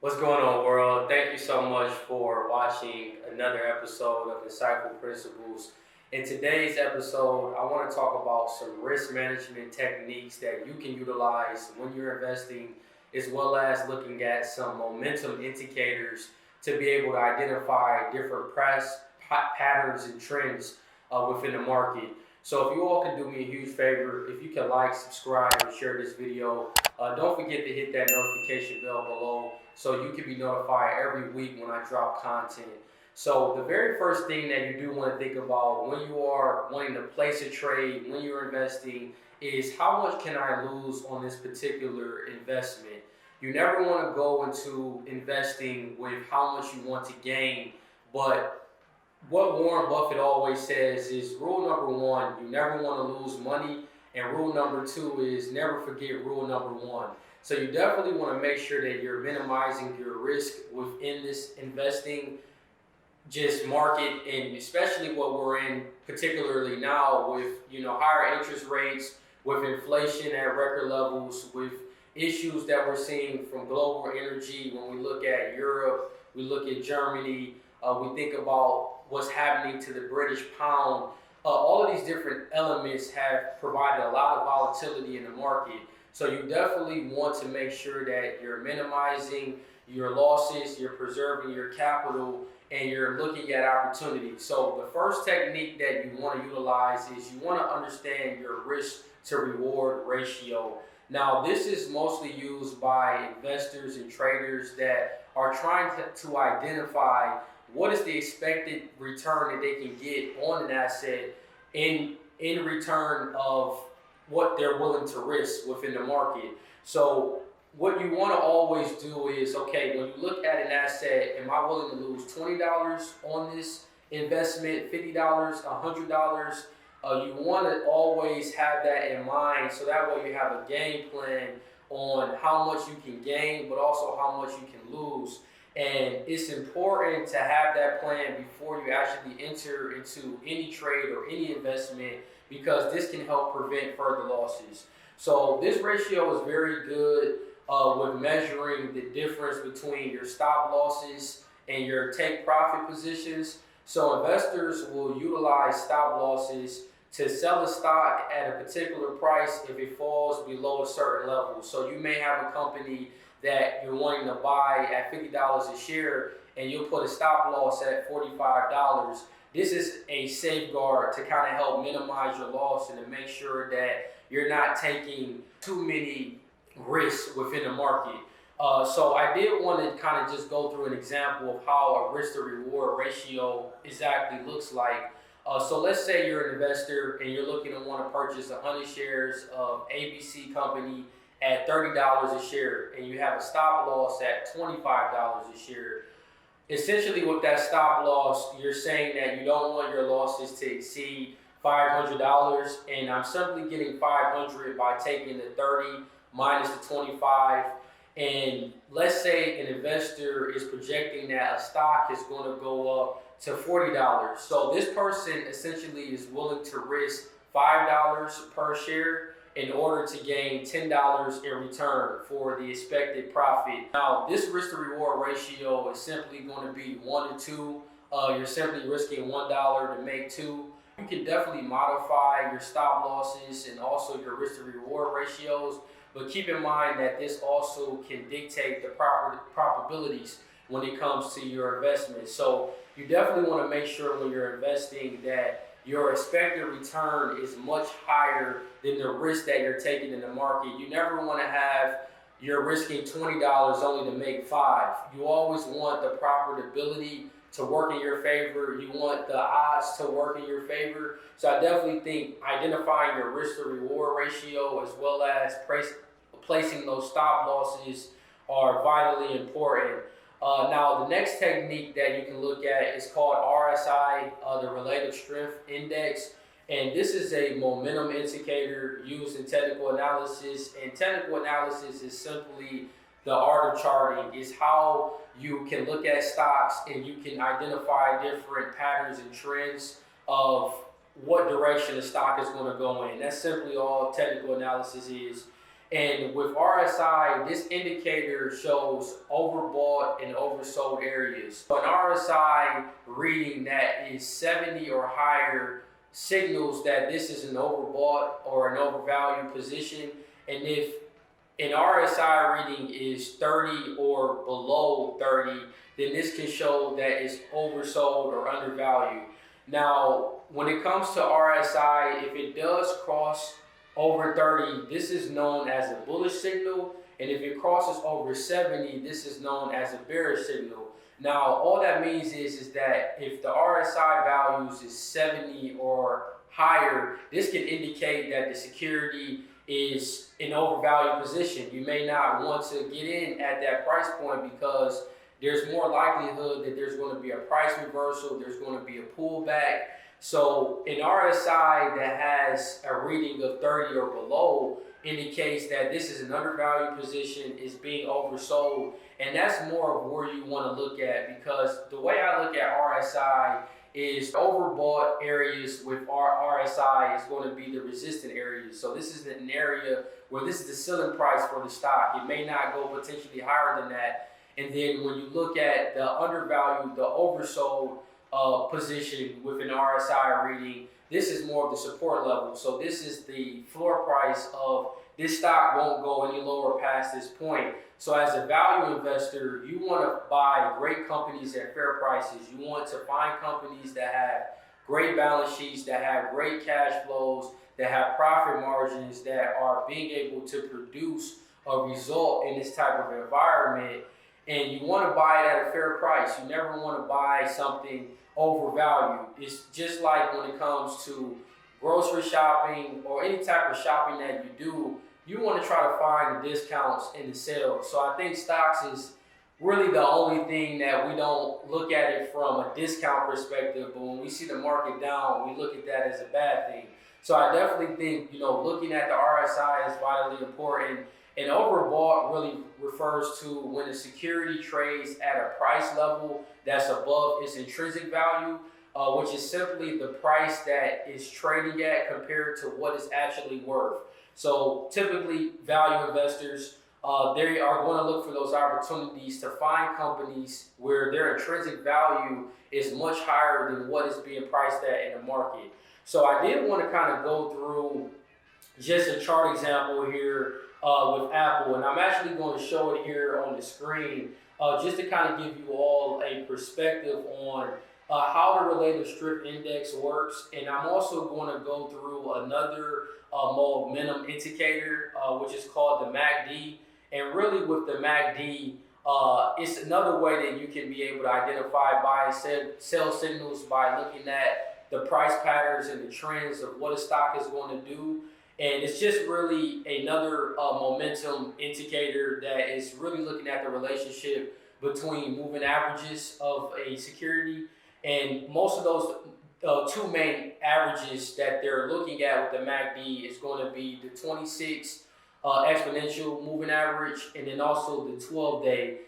What's going on, world? Thank you so much for watching another episode of Insightful Principles. In today's episode, I want to talk about some risk management techniques that you can utilize when you're investing, as well as looking at some momentum indicators to be able to identify different price patterns and trends within the market. So, if you all can do me a huge favor, if you can like, subscribe, and share this video, don't forget to hit that notification bell below so you can be notified every week when I drop content. So the very first thing that you do want to think about when you are wanting to place a trade, when you're investing, is how much can I lose on this particular investment? You never want to go into investing with how much you want to gain, but what Warren Buffett always says is rule number one, you never want to lose money. And rule number two is never forget rule number one. So you definitely want to make sure that you're minimizing your risk within this investing just market, and especially what we're in, particularly now with higher interest rates, with inflation at record levels, with issues that we're seeing from global energy. When we look at Europe, we look at Germany, we think about what's happening to the British pound. All of these different elements have provided a lot of volatility in the market. So you definitely want to make sure that you're minimizing your losses, you're preserving your capital, and you're looking at opportunity. So the first technique that you want to utilize is you want to understand your risk to reward ratio. Now, this is mostly used by investors and traders that are trying to identify what is the expected return that they can get on an asset in return of what they're willing to risk within the market. So what you want to always do is, okay, when you look at an asset, am I willing to lose $20 on this investment, $50, $100? You want to always have that in mind, so that way you have a game plan on how much you can gain, but also how much you can lose. And it's important to have that plan before you actually enter into any trade or any investment, because this can help prevent further losses. So this ratio is very good with measuring the difference between your stop losses and your take profit positions. So investors will utilize stop losses to sell a stock at a particular price if it falls below a certain level. So you may have a company that you're wanting to buy at $50 a share, and you'll put a stop loss at $45. This is a safeguard to kind of help minimize your loss and to make sure that you're not taking too many risks within the market. So I did want to kind of just go through an example of how a risk to reward ratio exactly looks like. So let's say you're an investor and you're looking to want to purchase 100 shares of ABC company at $30 a share, and you have a stop loss at $25 a share. Essentially, with that stop loss, you're saying that you don't want your losses to exceed $500, and I'm simply getting 500 by taking the 30 minus the 25. And let's say an investor is projecting that a stock is going to go up to $40. So this person essentially is willing to risk $5 per share in order to gain $10 in return for the expected profit. Now, this risk to reward ratio is simply going to be 1 to 2. You're simply risking $1 to make 2. You can definitely modify your stop losses and also your risk to reward ratios, but keep in mind that this also can dictate the proper probabilities when it comes to your investment. So you definitely want to make sure when you're investing that your expected return is much higher than the risk that you're taking in the market. You never want to have you're risking $20 only to make 5. You always want the profitability to work in your favor. You want the odds to work in your favor. So I definitely think identifying your risk to reward ratio as well as placing those stop losses are vitally important. Now, the next technique that you can look at is called RSI, the Relative Strength Index. And this is a momentum indicator used in technical analysis. And technical analysis is simply the art of charting. It's how you can look at stocks and you can identify different patterns and trends of what direction the stock is going to go in. That's simply all technical analysis is. And with RSI, this indicator shows overbought and oversold areas. So an RSI reading that is 70 or higher signals that this is an overbought or an overvalued position. And if an RSI reading is 30 or below 30, then this can show that it's oversold or undervalued. Now, when it comes to RSI, if it does cross over 30, this is known as a bullish signal. And if it crosses over 70, this is known as a bearish signal. Now, all that means is that if the RSI values is 70 or higher, this can indicate that the security is an overvalued position. You may not want to get in at that price point because there's more likelihood that there's going to be a price reversal, there's going to be a pullback. So an RSI that has a reading of 30 or below indicates that this is an undervalued position, is being oversold, and that's more of where you want to look at, because the way I look at RSI is overbought areas with RSI is going to be the resistant areas. So this is an area where this is the ceiling price for the stock. It may not go potentially higher than that. And then when you look at the undervalued, the oversold position with an RSI reading, this is more of the support level. So this is the floor price of this stock won't go any lower past this point. So as a value investor, you want to buy great companies at fair prices. You want to find companies that have great balance sheets, that have great cash flows, that have profit margins, that are being able to produce a result in this type of environment. And you want to buy it at a fair price. You never want to buy something overvalued. It's just like when it comes to grocery shopping or any type of shopping that you do, you want to try to find the discounts and the sales. So I think stocks is really the only thing that we don't look at it from a discount perspective, but when we see the market down, we look at that as a bad thing. So I definitely think, looking at the RSI is vitally important. And overbought really refers to when a security trades at a price level that's above its intrinsic value, which is simply the price that is trading at compared to what it's actually worth. So typically value investors, they are going to look for those opportunities to find companies where their intrinsic value is much higher than what is being priced at in the market. So I did want to kind of go through just a chart example here with Apple, and I'm actually going to show it here on the screen just to kind of give you all a perspective on how the relative strip index works. And I'm also going to go through another momentum indicator, which is called the MACD. And really with the MACD, it's another way that you can be able to identify buy and sell signals by looking at the price patterns and the trends of what a stock is going to do. And it's just really another momentum indicator that is really looking at the relationship between moving averages of a security. And most of those two main averages that they're looking at with the MACD is going to be the 26 exponential moving average, and then also the 12-day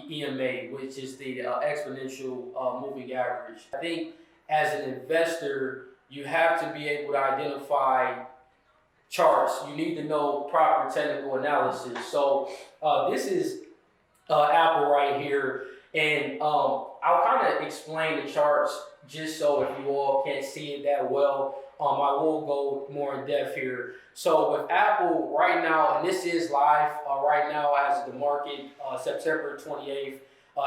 EMA, which is the exponential moving average. I think as an investor, you have to be able to identify charts. You need to know proper technical analysis. So this is Apple right here, and I'll kind of explain the charts just so if you all can't see it that well. I will go more in depth here. So with Apple right now, and this is live right now as of the market, September 28th,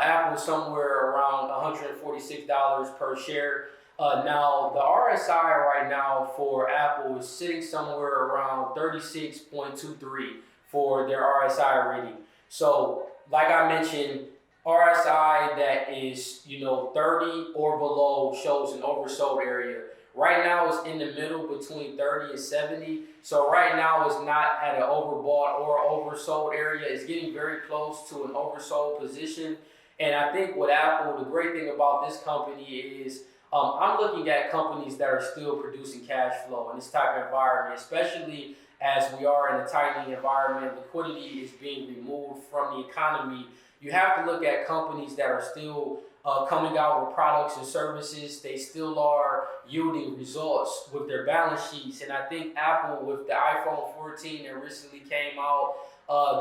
Apple is somewhere around $146 per share. Now, the RSI right now for Apple is sitting somewhere around 36.23 for their RSI rating. So, like I mentioned, RSI that is, 30 or below shows an oversold area. Right now it's in the middle between 30 and 70. So right now it's not at an overbought or oversold area. It's getting very close to an oversold position. And I think with Apple, the great thing about this company is I'm looking at companies that are still producing cash flow in this type of environment, especially as we are in a tightening environment. Liquidity is being removed from the economy. You have to look at companies that are still coming out with products and services. They still are yielding results with their balance sheets. And I think Apple, with the iPhone 14 that recently came out,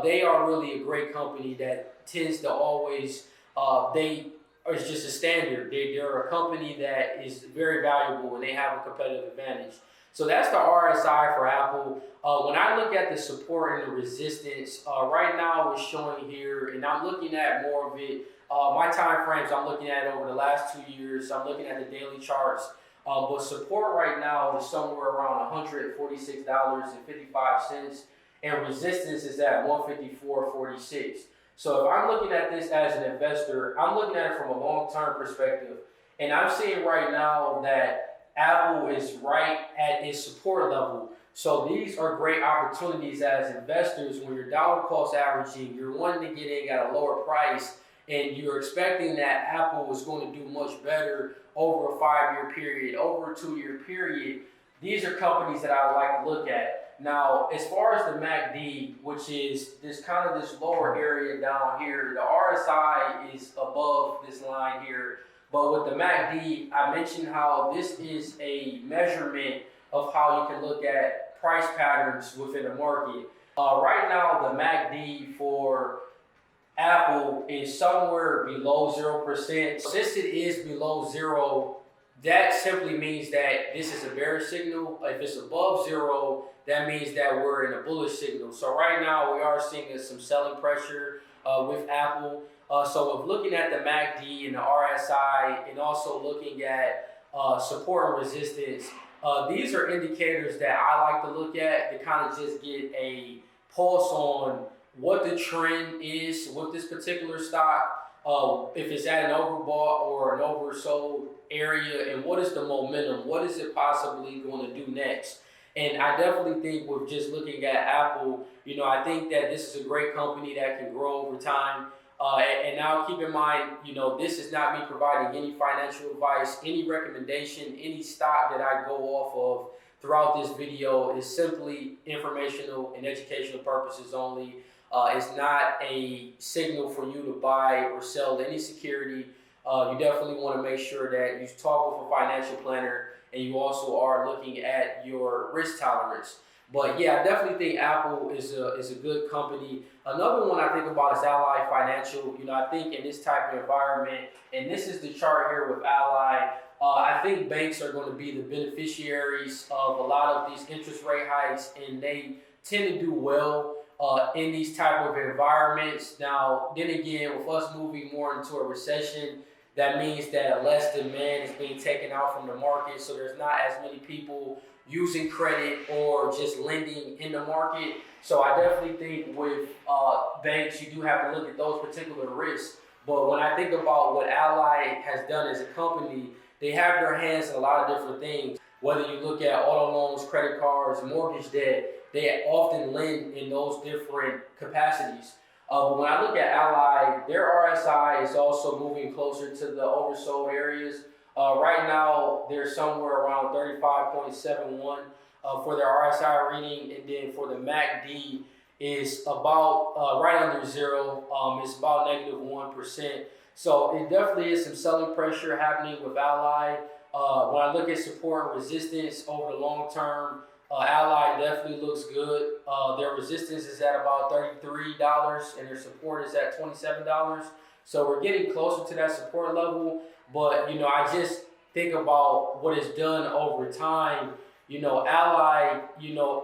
they are really a great company that tends to always, they it's just a standard. They're a company that is very valuable and they have a competitive advantage. So that's the RSI for Apple. When I look at the support and the resistance, right now it's showing here, and I'm looking at more of it. My time frames I'm looking at over the last 2 years. I'm looking at the daily charts. But support right now is somewhere around $146.55, and resistance is at 154.46. So if I'm looking at this as an investor, I'm looking at it from a long-term perspective, and I'm seeing right now that Apple is right at its support level. So these are great opportunities as investors when you're dollar cost averaging, you're wanting to get in at a lower price, and you're expecting that Apple is going to do much better over a 5-year period, over a 2-year period. These are companies that I would like to look at. Now, as far as the MACD, which is this kind of this lower area down here, the RSI is above this line here. But with the MACD, I mentioned how this is a measurement of how you can look at price patterns within a market. Right now, the MACD for Apple is somewhere below 0%. Since it is below zero, that simply means that this is a bearish signal. If it's above zero, that means that we're in a bullish signal. So right now we are seeing some selling pressure with Apple. So with looking at the MACD and the RSI, and also looking at support and resistance, these are indicators that I like to look at to kind of just get a pulse on what the trend is with this particular stock, if it's at an overbought or an oversold area, and what is the momentum, what is it possibly going to do next. And I definitely think with just looking at Apple, I think that this is a great company that can grow over time. And now keep in mind, this is not me providing any financial advice, any recommendation, any stock that I go off of throughout this video is simply informational and educational purposes only. It's not a signal for you to buy or sell any security. You definitely want to make sure that you talk with a financial planner, and you also are looking at your risk tolerance. But yeah, I definitely think Apple is a good company. Another one I think about is Ally Financial. I think in this type of environment, and this is the chart here with Ally, I think banks are going to be the beneficiaries of a lot of these interest rate hikes, and they tend to do well in these type of environments. Now, then again, with us moving more into a recession, that means that less demand is being taken out from the market, so there's not as many people using credit or just lending in the market. So I definitely think with banks, you do have to look at those particular risks. But when I think about what Ally has done as a company, they have their hands in a lot of different things. Whether you look at auto loans, credit cards, mortgage debt, they often lend in those different capacities. But when I look at Ally, their RSI is also moving closer to the oversold areas. Right now, they're somewhere around 35.71 for their RSI reading, and then for the MACD is about right under zero. It's about -1%. So it definitely is some selling pressure happening with Ally. When I look at support and resistance over the long term, Ally definitely looks good. Their resistance is at about $33 and their support is at $27. So we're getting closer to that support level. But, I just think about what it's done over time. Ally,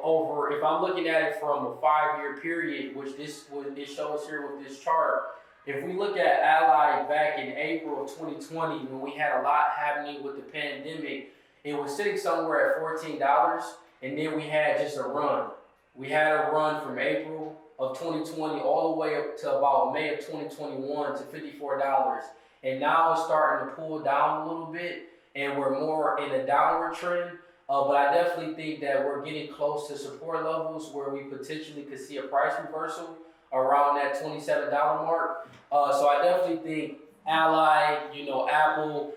over, if I'm looking at it from a 5-year period, which it shows here with this chart, if we look at Ally back in April of 2020, when we had a lot happening with the pandemic, it was sitting somewhere at $14. And then we had just a run. We had a run from April of 2020 all the way up to about May of 2021 to $54. And now it's starting to pull down a little bit, and we're more in a downward trend. But I definitely think that we're getting close to support levels where we potentially could see a price reversal around that $27 mark. So I definitely think Ally, Apple,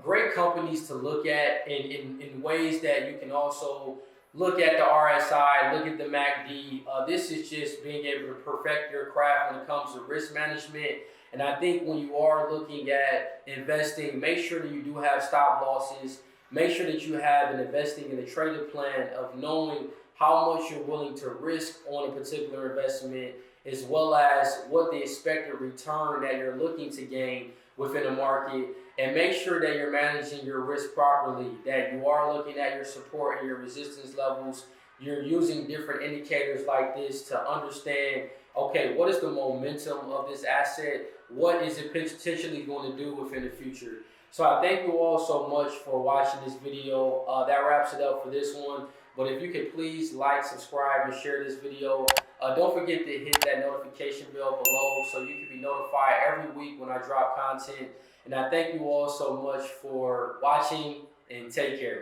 great companies to look at in ways that you can also look at the RSI, look at the MACD. This is just being able to perfect your craft when it comes to risk management. And I think when you are looking at investing, make sure that you do have stop losses. Make sure that you have an investing in a traded plan of knowing how much you're willing to risk on a particular investment, as well as what the expected return that you're looking to gain within a market. And make sure that you're managing your risk properly, that you are looking at your support and your resistance levels. You're using different indicators like this to understand, okay, what is the momentum of this asset? What is it potentially going to do within the future? So I thank you all so much for watching this video. That wraps it up for this one. But if you could please like, subscribe, and share this video. Don't forget to hit that notification bell below so you can be notified every week when I drop content. And I thank you all so much for watching, and take care.